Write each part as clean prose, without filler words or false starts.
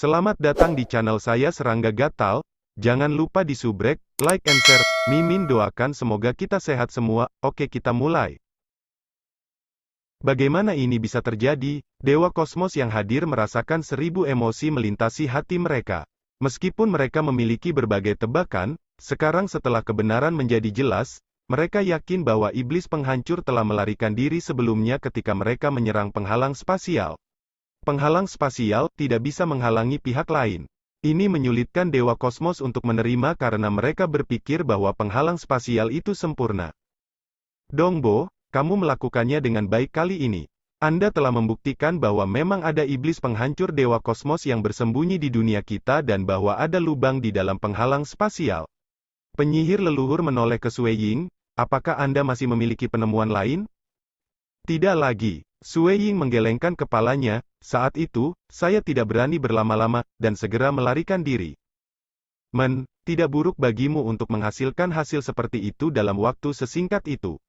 Selamat datang di channel saya Serangga Gatal. Jangan lupa di subrek, like and share. Mimin doakan semoga kita sehat semua. Oke, kita mulai. Bagaimana ini bisa terjadi? Dewa kosmos yang hadir merasakan 1000 emosi melintasi hati mereka. Meskipun mereka memiliki berbagai tebakan, sekarang setelah kebenaran menjadi jelas, mereka yakin bahwa iblis penghancur telah melarikan diri sebelumnya ketika mereka menyerang penghalang spasial. Penghalang spasial tidak bisa menghalangi pihak lain. Ini menyulitkan Dewa Kosmos untuk menerima karena mereka berpikir bahwa penghalang spasial itu sempurna. Dongbo, kamu melakukannya dengan baik kali ini. Anda telah membuktikan bahwa memang ada iblis penghancur Dewa Kosmos yang bersembunyi di dunia kita dan bahwa ada lubang di dalam penghalang spasial. Penyihir leluhur menoleh ke Sui Ying, apakah Anda masih memiliki penemuan lain? Tidak lagi. Sui Ying menggelengkan kepalanya. Saat itu, saya tidak berani berlama-lama, dan segera melarikan diri. Tidak buruk bagimu untuk menghasilkan hasil seperti itu dalam waktu sesingkat itu.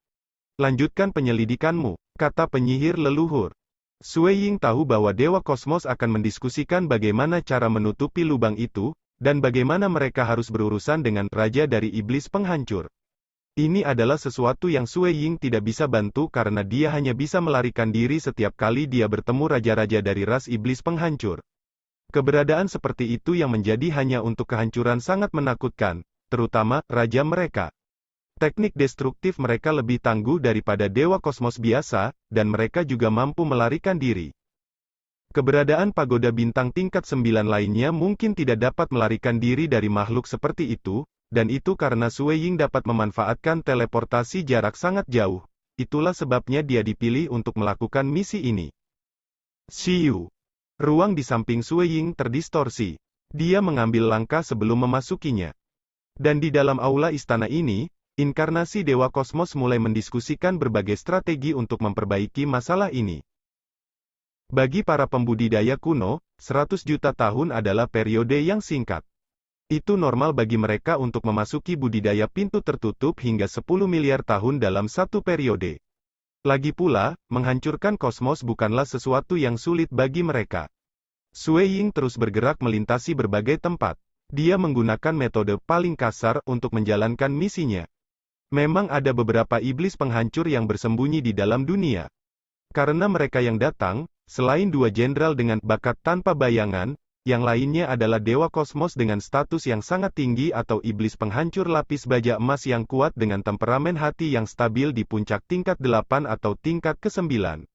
Lanjutkan penyelidikanmu, kata penyihir leluhur. Sui Ying tahu bahwa Dewa Kosmos akan mendiskusikan bagaimana cara menutupi lubang itu, dan bagaimana mereka harus berurusan dengan Raja dari Iblis Penghancur. Ini adalah sesuatu yang Sui Ying tidak bisa bantu karena dia hanya bisa melarikan diri setiap kali dia bertemu raja-raja dari ras iblis penghancur. Keberadaan seperti itu yang menjadi hanya untuk kehancuran sangat menakutkan, terutama raja mereka. Teknik destruktif mereka lebih tangguh daripada Dewa Kosmos biasa, dan mereka juga mampu melarikan diri. Keberadaan pagoda bintang tingkat 9 lainnya mungkin tidak dapat melarikan diri dari makhluk seperti itu, dan itu karena Sui Ying dapat memanfaatkan teleportasi jarak sangat jauh. Itulah sebabnya dia dipilih untuk melakukan misi ini. Xiu. Ruang di samping Sui Ying terdistorsi. Dia mengambil langkah sebelum memasukinya. Dan di dalam aula istana ini, inkarnasi Dewa Kosmos mulai mendiskusikan berbagai strategi untuk memperbaiki masalah ini. Bagi para pembudidaya kuno, 100 juta tahun adalah periode yang singkat. Itu normal bagi mereka untuk memasuki budidaya pintu tertutup hingga 10 miliar tahun dalam satu periode. Lagi pula, menghancurkan kosmos bukanlah sesuatu yang sulit bagi mereka. Sui Ying terus bergerak melintasi berbagai tempat. Dia menggunakan metode paling kasar untuk menjalankan misinya. Memang ada beberapa iblis penghancur yang bersembunyi di dalam dunia. Karena mereka yang datang, selain 2 jenderal dengan bakat tanpa bayangan, yang lainnya adalah Dewa Kosmos dengan status yang sangat tinggi atau iblis penghancur lapis baja emas yang kuat dengan temperamen hati yang stabil di puncak tingkat 8 atau tingkat ke-9.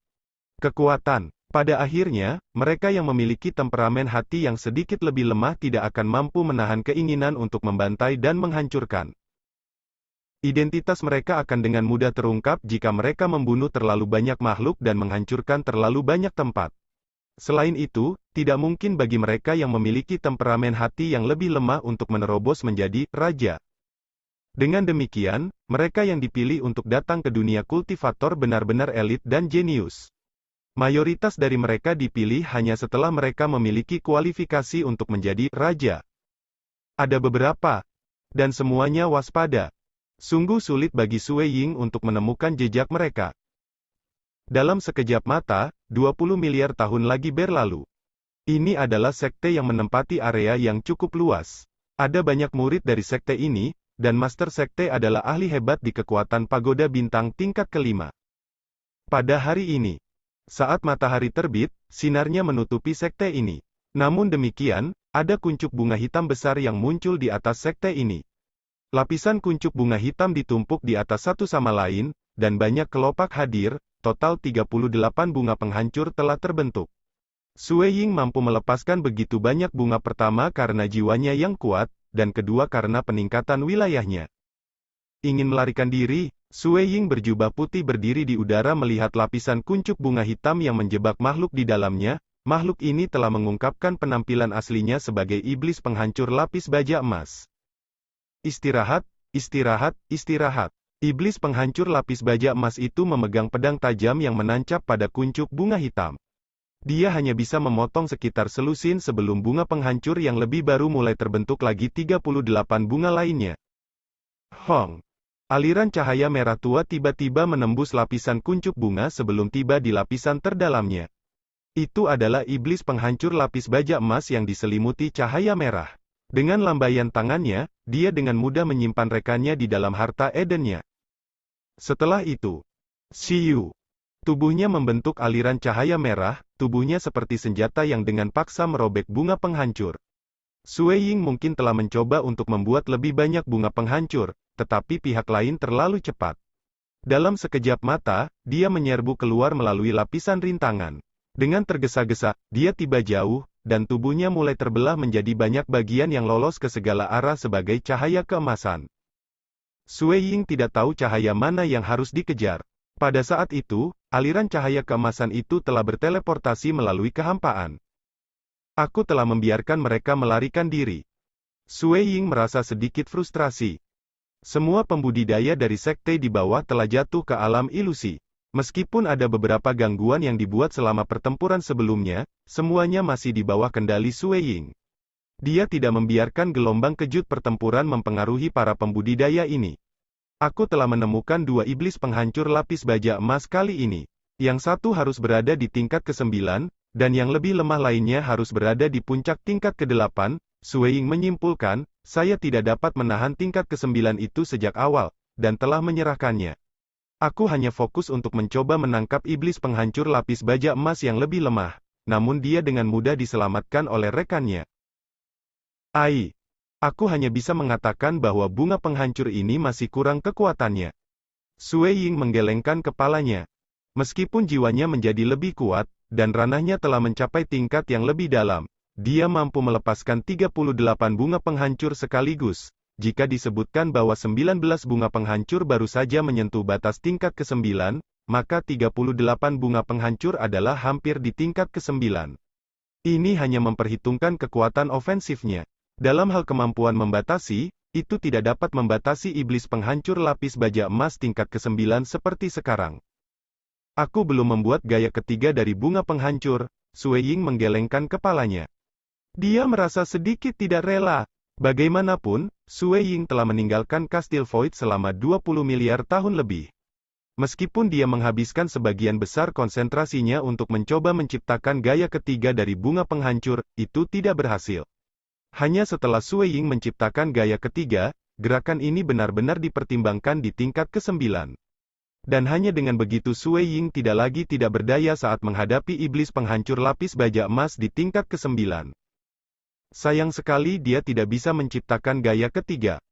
Kekuatan. Pada akhirnya, mereka yang memiliki temperamen hati yang sedikit lebih lemah tidak akan mampu menahan keinginan untuk membantai dan menghancurkan. Identitas mereka akan dengan mudah terungkap jika mereka membunuh terlalu banyak makhluk dan menghancurkan terlalu banyak tempat. Selain itu, tidak mungkin bagi mereka yang memiliki temperamen hati yang lebih lemah untuk menerobos menjadi raja. Dengan demikian, mereka yang dipilih untuk datang ke dunia kultivator benar-benar elit dan jenius. Mayoritas dari mereka dipilih hanya setelah mereka memiliki kualifikasi untuk menjadi raja. Ada beberapa, dan semuanya waspada. Sungguh sulit bagi Sui Ying untuk menemukan jejak mereka. Dalam sekejap mata, 20 miliar tahun lagi berlalu. Ini adalah sekte yang menempati area yang cukup luas. Ada banyak murid dari sekte ini, dan master sekte adalah ahli hebat di kekuatan pagoda bintang tingkat ke-5. Pada hari ini, saat matahari terbit, sinarnya menutupi sekte ini. Namun demikian, ada kuncup bunga hitam besar yang muncul di atas sekte ini. Lapisan kuncup bunga hitam ditumpuk di atas satu sama lain, dan banyak kelopak hadir. Total 38 bunga penghancur telah terbentuk. Sui Ying mampu melepaskan begitu banyak bunga pertama karena jiwanya yang kuat, dan kedua karena peningkatan wilayahnya. Ingin melarikan diri, Sui Ying berjubah putih berdiri di udara melihat lapisan kuncup bunga hitam yang menjebak makhluk di dalamnya. Makhluk ini telah mengungkapkan penampilan aslinya sebagai iblis penghancur lapis baja emas. Istirahat, istirahat, istirahat. Iblis penghancur lapis baja emas itu memegang pedang tajam yang menancap pada kuncup bunga hitam. Dia hanya bisa memotong sekitar selusin sebelum bunga penghancur yang lebih baru mulai terbentuk lagi 38 bunga lainnya. Hong! Aliran cahaya merah tua tiba-tiba menembus lapisan kuncup bunga sebelum tiba di lapisan terdalamnya. Itu adalah iblis penghancur lapis baja emas yang diselimuti cahaya merah. Dengan lambaian tangannya, dia dengan mudah menyimpan rekannya di dalam harta Edennya. Setelah itu, Xiu, tubuhnya membentuk aliran cahaya merah, tubuhnya seperti senjata yang dengan paksa merobek bunga penghancur. Sui Ying mungkin telah mencoba untuk membuat lebih banyak bunga penghancur, tetapi pihak lain terlalu cepat. Dalam sekejap mata, dia menyerbu keluar melalui lapisan rintangan. Dengan tergesa-gesa, dia tiba jauh, dan tubuhnya mulai terbelah menjadi banyak bagian yang lolos ke segala arah sebagai cahaya keemasan. Sui Ying tidak tahu cahaya mana yang harus dikejar. Pada saat itu, aliran cahaya keemasan itu telah berteleportasi melalui kehampaan. Aku telah membiarkan mereka melarikan diri. Sui Ying merasa sedikit frustrasi. Semua pembudidaya dari sekte di bawah telah jatuh ke alam ilusi. Meskipun ada beberapa gangguan yang dibuat selama pertempuran sebelumnya, semuanya masih di bawah kendali Sui Ying. Dia tidak membiarkan gelombang kejut pertempuran mempengaruhi para pembudidaya ini. Aku telah menemukan dua iblis penghancur lapis baja emas kali ini. Yang satu harus berada di tingkat ke-9, dan yang lebih lemah lainnya harus berada di puncak tingkat ke-8, Sui Ying menyimpulkan, saya tidak dapat menahan tingkat ke-9 itu sejak awal, dan telah menyerahkannya. Aku hanya fokus untuk mencoba menangkap iblis penghancur lapis baja emas yang lebih lemah, namun dia dengan mudah diselamatkan oleh rekannya. Aku hanya bisa mengatakan bahwa bunga penghancur ini masih kurang kekuatannya. Sui Ying menggelengkan kepalanya. Meskipun jiwanya menjadi lebih kuat, dan ranahnya telah mencapai tingkat yang lebih dalam, dia mampu melepaskan 38 bunga penghancur sekaligus. Jika disebutkan bahwa 19 bunga penghancur baru saja menyentuh batas tingkat ke-9, maka 38 bunga penghancur adalah hampir di tingkat ke-9. Ini hanya memperhitungkan kekuatan ofensifnya. Dalam hal kemampuan membatasi, itu tidak dapat membatasi iblis penghancur lapis baja emas tingkat ke-9 seperti sekarang. Aku belum membuat gaya ketiga dari bunga penghancur, Sui Ying menggelengkan kepalanya. Dia merasa sedikit tidak rela. Bagaimanapun, Sui Ying telah meninggalkan Kastil Void selama 20 miliar tahun lebih. Meskipun dia menghabiskan sebagian besar konsentrasinya untuk mencoba menciptakan gaya ketiga dari bunga penghancur, itu tidak berhasil. Hanya setelah Sui Ying menciptakan gaya ketiga, gerakan ini benar-benar dipertimbangkan di tingkat ke-9. Dan hanya dengan begitu Sui Ying tidak berdaya saat menghadapi iblis penghancur lapis baja emas di tingkat ke-9. Sayang sekali dia tidak bisa menciptakan gaya ketiga.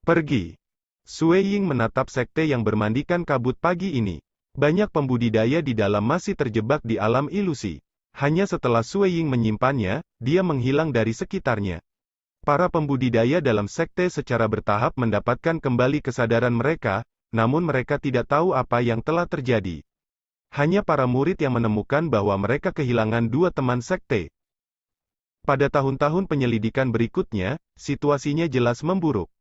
Pergi. Sui Ying menatap sekte yang bermandikan kabut pagi ini. Banyak pembudidaya di dalam masih terjebak di alam ilusi. Hanya setelah Sui Ying menyimpannya, dia menghilang dari sekitarnya. Para pembudidaya dalam sekte secara bertahap mendapatkan kembali kesadaran mereka, namun mereka tidak tahu apa yang telah terjadi. Hanya para murid yang menemukan bahwa mereka kehilangan dua teman sekte. Pada tahun-tahun penyelidikan berikutnya, situasinya jelas memburuk.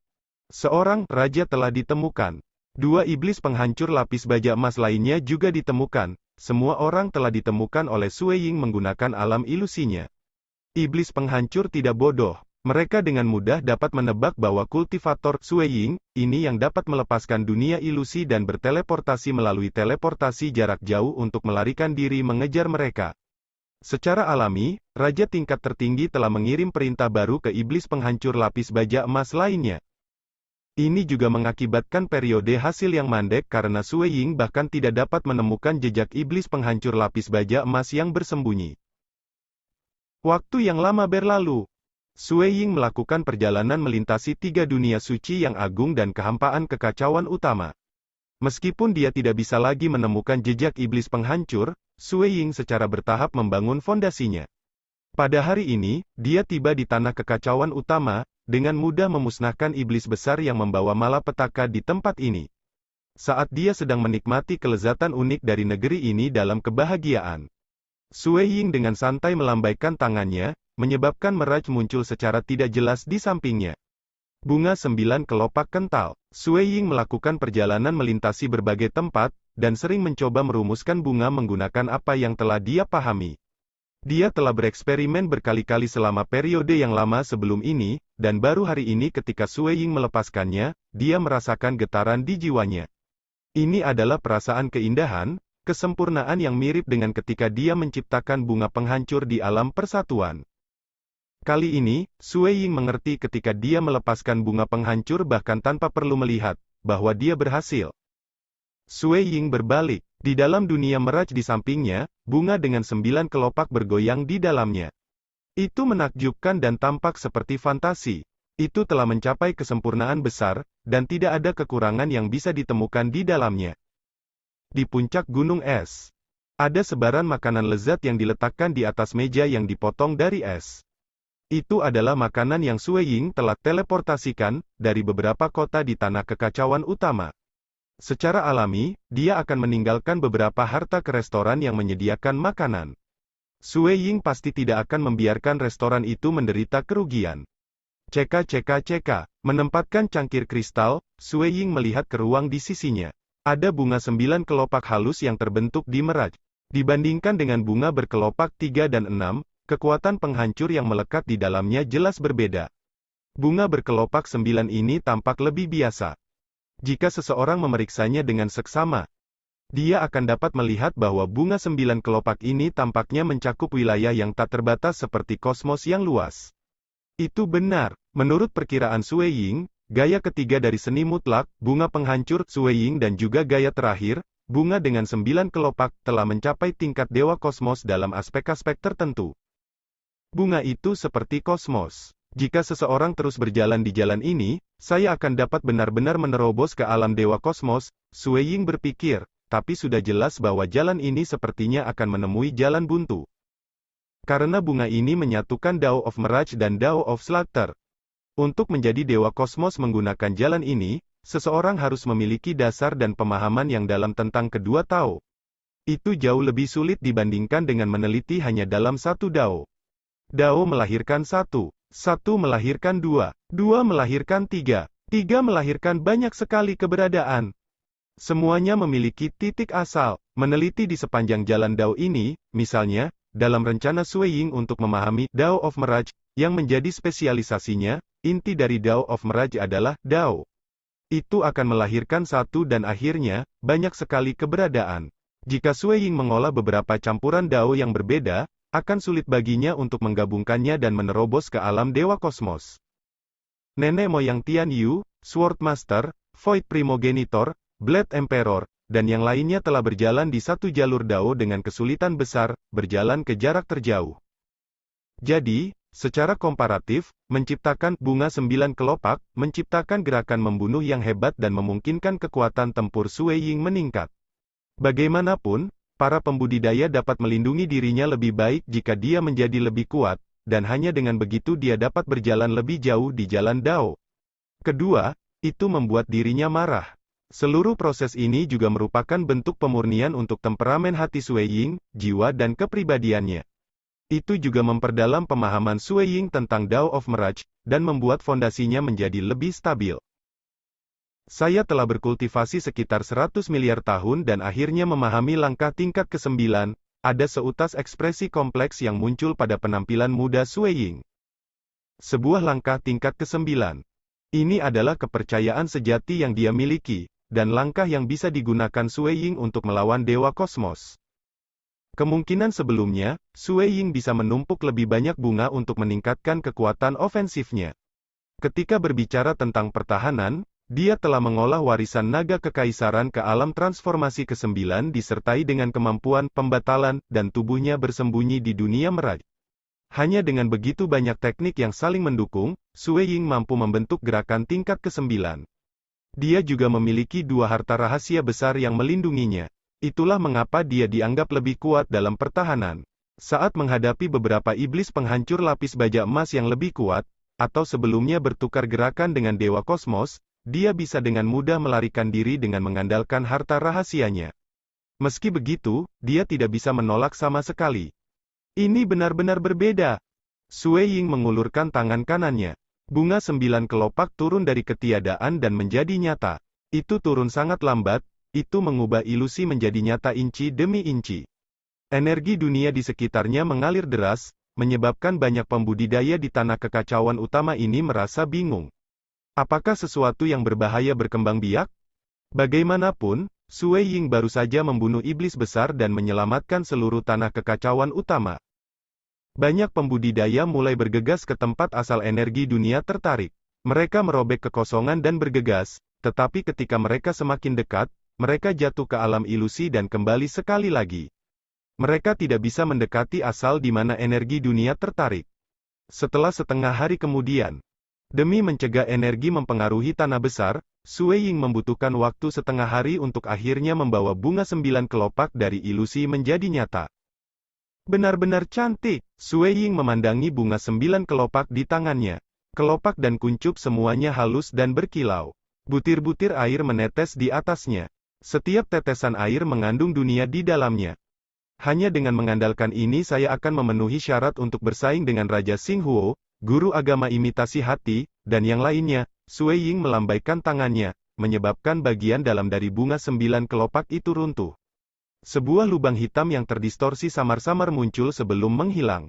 Seorang raja telah ditemukan. Dua iblis penghancur lapis baja emas lainnya juga ditemukan. Semua orang telah ditemukan oleh Sui Ying menggunakan alam ilusinya. Iblis penghancur tidak bodoh. Mereka dengan mudah dapat menebak bahwa kultivator Sui Ying ini yang dapat melepaskan dunia ilusi dan berteleportasi melalui teleportasi jarak jauh untuk melarikan diri mengejar mereka. Secara alami, raja tingkat tertinggi telah mengirim perintah baru ke iblis penghancur lapis baja emas lainnya. Ini juga mengakibatkan periode hasil yang mandek karena Sui Ying bahkan tidak dapat menemukan jejak iblis penghancur lapis baja emas yang bersembunyi. Waktu yang lama berlalu. Sui Ying melakukan perjalanan melintasi 3 dunia suci yang agung dan kehampaan kekacauan utama. Meskipun dia tidak bisa lagi menemukan jejak iblis penghancur, Sui Ying secara bertahap membangun fondasinya. Pada hari ini, dia tiba di tanah kekacauan utama, dengan mudah memusnahkan iblis besar yang membawa malapetaka di tempat ini. Saat dia sedang menikmati kelezatan unik dari negeri ini dalam kebahagiaan, Sui Ying dengan santai melambaikan tangannya, menyebabkan Mirage muncul secara tidak jelas di sampingnya. Bunga 9 kelopak kental. Sui Ying melakukan perjalanan melintasi berbagai tempat, dan sering mencoba merumuskan bunga menggunakan apa yang telah dia pahami. Dia telah bereksperimen berkali-kali selama periode yang lama sebelum ini, dan baru hari ini ketika Sui Ying melepaskannya, dia merasakan getaran di jiwanya. Ini adalah perasaan keindahan, kesempurnaan yang mirip dengan ketika dia menciptakan bunga penghancur di alam persatuan. Kali ini, Sui Ying mengerti ketika dia melepaskan bunga penghancur bahkan tanpa perlu melihat bahwa dia berhasil. Sui Ying berbalik. Di dalam dunia Mirage di sampingnya, bunga dengan 9 kelopak bergoyang di dalamnya. Itu menakjubkan dan tampak seperti fantasi. Itu telah mencapai kesempurnaan besar, dan tidak ada kekurangan yang bisa ditemukan di dalamnya. Di puncak gunung es, ada sebaran makanan lezat yang diletakkan di atas meja yang dipotong dari es. Itu adalah makanan yang Sui Ying telah teleportasikan dari beberapa kota di tanah kekacauan utama. Secara alami, dia akan meninggalkan beberapa harta ke restoran yang menyediakan makanan. Sui Ying pasti tidak akan membiarkan restoran itu menderita kerugian. Cek. Menempatkan cangkir kristal, Sui Ying melihat ke ruang di sisinya. Ada bunga 9 kelopak halus yang terbentuk di Mirage. Dibandingkan dengan bunga berkelopak 3 dan 6, kekuatan penghancur yang melekat di dalamnya jelas berbeda. Bunga berkelopak 9 ini tampak lebih biasa. Jika seseorang memeriksanya dengan seksama, dia akan dapat melihat bahwa bunga 9 kelopak ini tampaknya mencakup wilayah yang tak terbatas seperti kosmos yang luas. Itu benar. Menurut perkiraan Sui Ying, gaya ketiga dari seni mutlak, bunga penghancur, Sui Ying dan juga gaya terakhir, bunga dengan 9 kelopak, telah mencapai tingkat dewa kosmos dalam aspek-aspek tertentu. Bunga itu seperti kosmos. Jika seseorang terus berjalan di jalan ini, saya akan dapat benar-benar menerobos ke alam dewa kosmos, Sui Ying berpikir, tapi sudah jelas bahwa jalan ini sepertinya akan menemui jalan buntu. Karena bunga ini menyatukan Dao of Mirage dan Dao of Slaughter. Untuk menjadi dewa kosmos menggunakan jalan ini, seseorang harus memiliki dasar dan pemahaman yang dalam tentang kedua Tao. Itu jauh lebih sulit dibandingkan dengan meneliti hanya dalam satu Dao. Dao melahirkan satu. 1 melahirkan 2, 2 melahirkan 3, 3 melahirkan banyak sekali keberadaan. Semuanya memiliki titik asal. Meneliti di sepanjang jalan Dao ini, misalnya, dalam rencana Sui Ying untuk memahami Dao of Mirage, yang menjadi spesialisasinya, inti dari Dao of Mirage adalah Dao. Itu akan melahirkan satu dan akhirnya, banyak sekali keberadaan. Jika Sui Ying mengolah beberapa campuran Dao yang berbeda, akan sulit baginya untuk menggabungkannya dan menerobos ke alam dewa kosmos. Nenek moyang Tian Yu, Sword Master, Void Primogenitor, Blade Emperor, dan yang lainnya telah berjalan di satu jalur Dao dengan kesulitan besar, berjalan ke jarak terjauh. Jadi, secara komparatif, menciptakan bunga 9 kelopak, menciptakan gerakan membunuh yang hebat dan memungkinkan kekuatan tempur Sui Ying meningkat. Bagaimanapun, para pembudidaya dapat melindungi dirinya lebih baik jika dia menjadi lebih kuat, dan hanya dengan begitu dia dapat berjalan lebih jauh di jalan Dao. Kedua, itu membuat dirinya marah. Seluruh proses ini juga merupakan bentuk pemurnian untuk temperamen hati Sui Ying, jiwa dan kepribadiannya. Itu juga memperdalam pemahaman Sui Ying tentang Dao of Mirage, dan membuat fondasinya menjadi lebih stabil. Saya telah berkultivasi sekitar 100 miliar tahun dan akhirnya memahami langkah tingkat ke-9, ada seutas ekspresi kompleks yang muncul pada penampilan muda Sui Ying. Sebuah langkah tingkat ke-9. Ini adalah kepercayaan sejati yang dia miliki, dan langkah yang bisa digunakan Sui Ying untuk melawan Dewa Kosmos. Kemungkinan sebelumnya, Sui Ying bisa menumpuk lebih banyak bunga untuk meningkatkan kekuatan ofensifnya. Ketika berbicara tentang pertahanan, dia telah mengolah warisan naga kekaisaran ke alam transformasi ke-9 disertai dengan kemampuan pembatalan, dan tubuhnya bersembunyi di dunia Mirage. Hanya dengan begitu banyak teknik yang saling mendukung, Sui Ying mampu membentuk gerakan tingkat ke-9. Dia juga memiliki 2 harta rahasia besar yang melindunginya. Itulah mengapa dia dianggap lebih kuat dalam pertahanan. Saat menghadapi beberapa iblis penghancur lapis baja emas yang lebih kuat, atau sebelumnya bertukar gerakan dengan Dewa Kosmos, dia bisa dengan mudah melarikan diri dengan mengandalkan harta rahasianya. Meski begitu, dia tidak bisa menolak sama sekali. Ini benar-benar berbeda. Sui Ying mengulurkan tangan kanannya. Bunga 9 kelopak turun dari ketiadaan dan menjadi nyata. Itu turun sangat lambat, itu mengubah ilusi menjadi nyata inci demi inci. Energi dunia di sekitarnya mengalir deras, menyebabkan banyak pembudidaya di tanah kekacauan utama ini merasa bingung. Apakah sesuatu yang berbahaya berkembang biak? Bagaimanapun, Sue Ying baru saja membunuh iblis besar dan menyelamatkan seluruh tanah kekacauan utama. Banyak pembudidaya mulai bergegas ke tempat asal energi dunia tertarik. Mereka merobek kekosongan dan bergegas, tetapi ketika mereka semakin dekat, mereka jatuh ke alam ilusi dan kembali sekali lagi. Mereka tidak bisa mendekati asal di mana energi dunia tertarik. Setelah setengah hari kemudian, demi mencegah energi mempengaruhi tanah besar, Sue Ying membutuhkan waktu setengah hari untuk akhirnya membawa bunga 9 kelopak dari ilusi menjadi nyata. Benar-benar cantik, Sue Ying memandangi bunga 9 kelopak di tangannya. Kelopak dan kuncup semuanya halus dan berkilau. Butir-butir air menetes di atasnya. Setiap tetesan air mengandung dunia di dalamnya. Hanya dengan mengandalkan ini saya akan memenuhi syarat untuk bersaing dengan Raja Xinghuo, guru agama imitasi hati, dan yang lainnya. Sue Ying melambaikan tangannya, menyebabkan bagian dalam dari bunga 9 kelopak itu runtuh. Sebuah lubang hitam yang terdistorsi samar-samar muncul sebelum menghilang.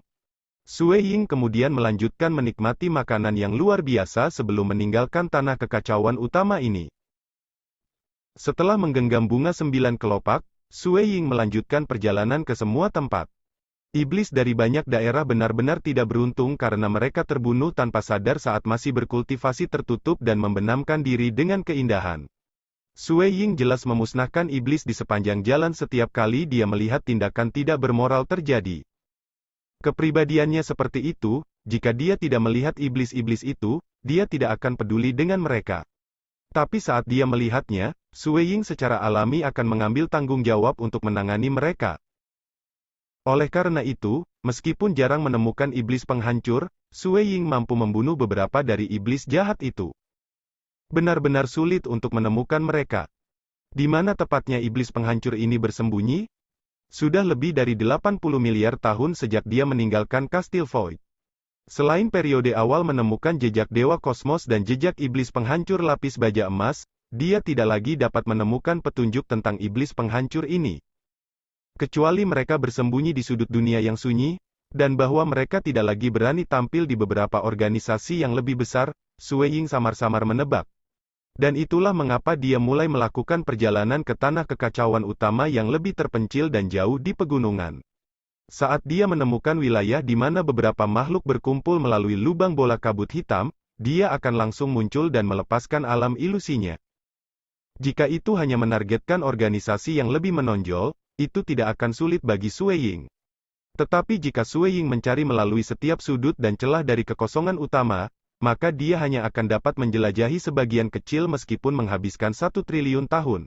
Sue Ying kemudian melanjutkan menikmati makanan yang luar biasa sebelum meninggalkan tanah kekacauan utama ini. Setelah menggenggam bunga 9 kelopak, Sue Ying melanjutkan perjalanan ke semua tempat. Iblis dari banyak daerah benar-benar tidak beruntung karena mereka terbunuh tanpa sadar saat masih berkultivasi tertutup dan membenamkan diri dengan keindahan. Sue Ying jelas memusnahkan iblis di sepanjang jalan setiap kali dia melihat tindakan tidak bermoral terjadi. Kepribadiannya seperti itu, jika dia tidak melihat iblis-iblis itu, dia tidak akan peduli dengan mereka. Tapi saat dia melihatnya, Sue Ying secara alami akan mengambil tanggung jawab untuk menangani mereka. Oleh karena itu, meskipun jarang menemukan iblis penghancur, Sue Ying mampu membunuh beberapa dari iblis jahat itu. Benar-benar sulit untuk menemukan mereka. Di mana tepatnya iblis penghancur ini bersembunyi? Sudah lebih dari 80 miliar tahun sejak dia meninggalkan Kastil Void. Selain periode awal menemukan jejak Dewa Kosmos dan jejak iblis penghancur lapis baja emas, dia tidak lagi dapat menemukan petunjuk tentang iblis penghancur ini. Kecuali mereka bersembunyi di sudut dunia yang sunyi, dan bahwa mereka tidak lagi berani tampil di beberapa organisasi yang lebih besar, Sue Ying samar-samar menebak. Dan itulah mengapa dia mulai melakukan perjalanan ke tanah kekacauan utama yang lebih terpencil dan jauh di pegunungan. Saat dia menemukan wilayah di mana beberapa makhluk berkumpul melalui lubang bola kabut hitam, dia akan langsung muncul dan melepaskan alam ilusinya. Jika itu hanya menargetkan organisasi yang lebih menonjol, itu tidak akan sulit bagi Sue Ying. Tetapi jika Sue Ying mencari melalui setiap sudut dan celah dari kekosongan utama, maka dia hanya akan dapat menjelajahi sebagian kecil meskipun menghabiskan 1 triliun tahun.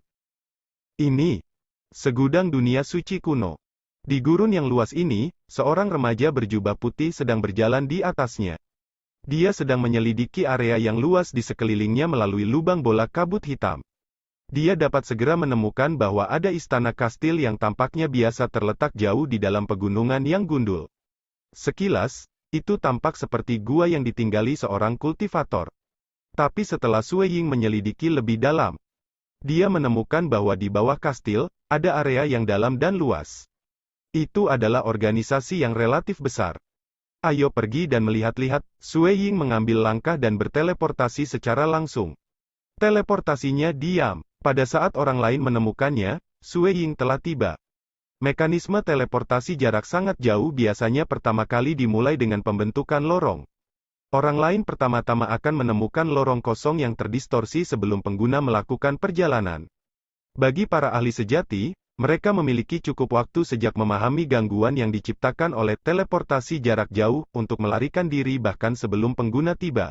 Ini segudang dunia suci kuno. Di gurun yang luas ini, seorang remaja berjubah putih sedang berjalan di atasnya. Dia sedang menyelidiki area yang luas di sekelilingnya melalui lubang bola kabut hitam. Dia dapat segera menemukan bahwa ada istana kastil yang tampaknya biasa terletak jauh di dalam pegunungan yang gundul. Sekilas, itu tampak seperti gua yang ditinggali seorang kultivator. Tapi setelah Sue Ying menyelidiki lebih dalam, dia menemukan bahwa di bawah kastil, ada area yang dalam dan luas. Itu adalah organisasi yang relatif besar. Ayo pergi dan melihat-lihat. Sue Ying mengambil langkah dan berteleportasi secara langsung. Teleportasinya diam. Pada saat orang lain menemukannya, Sue Ying telah tiba. Mekanisme teleportasi jarak sangat jauh biasanya pertama kali dimulai dengan pembentukan lorong. Orang lain pertama-tama akan menemukan lorong kosong yang terdistorsi sebelum pengguna melakukan perjalanan. Bagi para ahli sejati, mereka memiliki cukup waktu sejak memahami gangguan yang diciptakan oleh teleportasi jarak jauh untuk melarikan diri bahkan sebelum pengguna tiba.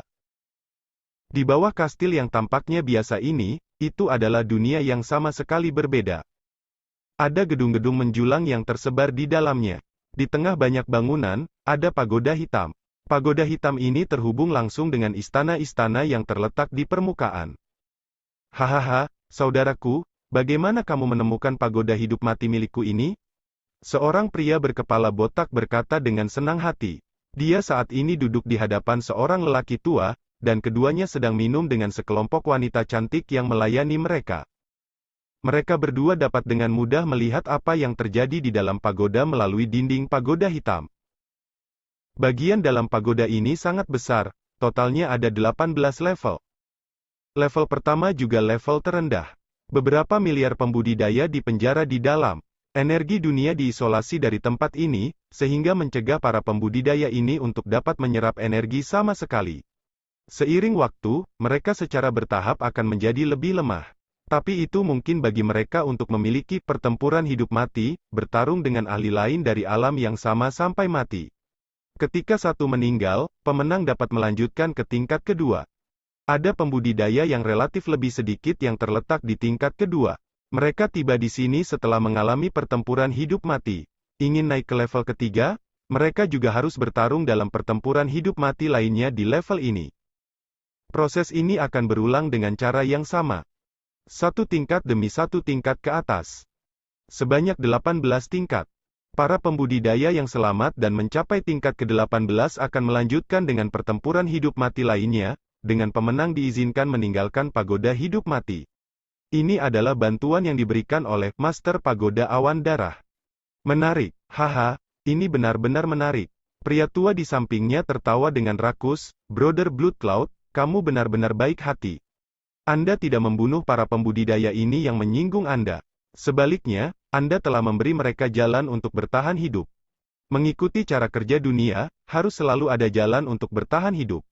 Di bawah kastil yang tampaknya biasa ini, itu adalah dunia yang sama sekali berbeda. Ada gedung-gedung menjulang yang tersebar di dalamnya. Di tengah banyak bangunan, ada pagoda hitam. Pagoda hitam ini terhubung langsung dengan istana-istana yang terletak di permukaan. Hahaha, saudaraku, bagaimana kamu menemukan pagoda hidup mati milikku ini? Seorang pria berkepala botak berkata dengan senang hati. Dia saat ini duduk di hadapan seorang lelaki tua, dan keduanya sedang minum dengan sekelompok wanita cantik yang melayani mereka. Mereka berdua dapat dengan mudah melihat apa yang terjadi di dalam pagoda melalui dinding pagoda hitam. Bagian dalam pagoda ini sangat besar, totalnya ada 18 level. Level pertama juga level terendah. Beberapa miliar pembudidaya dipenjara di dalam. Energi dunia diisolasi dari tempat ini, sehingga mencegah para pembudidaya ini untuk dapat menyerap energi sama sekali. Seiring waktu, mereka secara bertahap akan menjadi lebih lemah. Tapi itu mungkin bagi mereka untuk memiliki pertempuran hidup mati, bertarung dengan ahli lain dari alam yang sama sampai mati. Ketika satu meninggal, pemenang dapat melanjutkan ke tingkat kedua. Ada pembudidaya yang relatif lebih sedikit yang terletak di tingkat kedua. Mereka tiba di sini setelah mengalami pertempuran hidup mati. Ingin naik ke level ketiga? Mereka juga harus bertarung dalam pertempuran hidup mati lainnya di level ini. Proses ini akan berulang dengan cara yang sama. Satu tingkat demi satu tingkat ke atas. Sebanyak 18 tingkat. Para pembudidaya yang selamat dan mencapai tingkat ke-18 akan melanjutkan dengan pertempuran hidup mati lainnya, dengan pemenang diizinkan meninggalkan pagoda hidup mati. Ini adalah bantuan yang diberikan oleh Master Pagoda Awan Darah. Menarik, haha, ini benar-benar menarik. Pria tua di sampingnya tertawa dengan rakus, Brother Blood Cloud, kamu benar-benar baik hati. Anda tidak membunuh para pembudidaya ini yang menyinggung Anda. Sebaliknya, Anda telah memberi mereka jalan untuk bertahan hidup. Mengikuti cara kerja dunia, harus selalu ada jalan untuk bertahan hidup.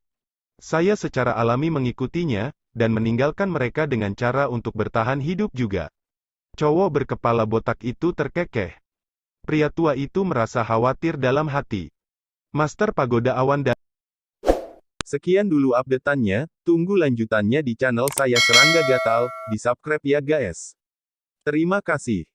Saya secara alami mengikutinya, dan meninggalkan mereka dengan cara untuk bertahan hidup juga. Cowok berkepala botak itu terkekeh. Pria tua itu merasa khawatir dalam hati. Master Pagoda Awan Darah. Sekian dulu update-annya, tunggu lanjutannya di channel saya Serangga Gatal, di subscribe ya guys. Terima kasih.